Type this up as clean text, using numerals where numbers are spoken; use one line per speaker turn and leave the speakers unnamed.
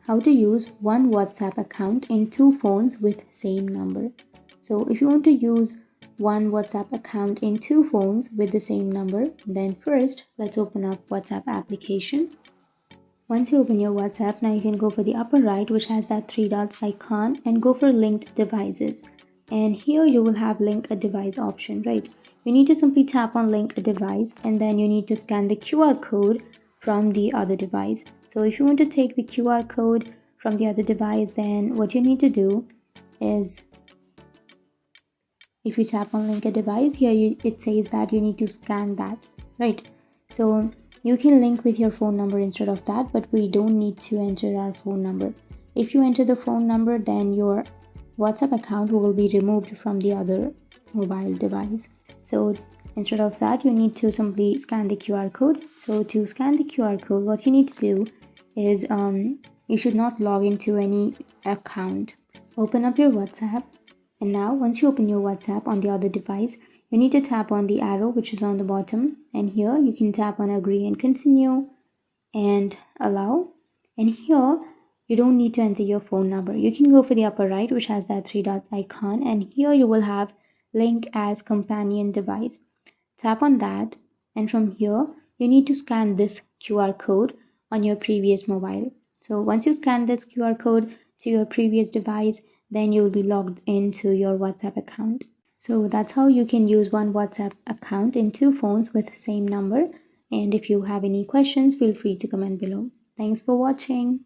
how to use one WhatsApp account in two phones with same number. So if you want to use one WhatsApp account in two phones with the same number, then first let's open up WhatsApp application. Once you open your WhatsApp, now you can go for the upper right, which has that three dots icon, and go for linked devices. And here you will have link a device option, right? You need to simply tap on link a device, and then you need to scan the QR code from the other device. So if you want to take the QR code from the other device, then what you need to do is, if you tap on link a device, here it says that you need to scan that, right? So you can link with your phone number instead of that, but we don't need to enter our phone number. If you enter the phone number, then your WhatsApp account will be removed from the other mobile device. So instead of that, you need to simply scan the QR code. So to scan the QR code, what you need to do is you should not log into any account. Open up your WhatsApp, and now once you open your WhatsApp on the other device, you need to tap on the arrow which is on the bottom, and here you can tap on agree and continue and allow. And here you don't need to enter your phone number. You can go for the upper right, which has that three dots icon, and here you will have link as companion device. Tap on that, and from here you need to scan this QR code on your previous mobile. So once you scan this QR code to your previous device, then you'll be logged into your WhatsApp account. So that's how you can use one WhatsApp account in two phones with the same number. And if you have any questions, feel free to comment below. Thanks for watching.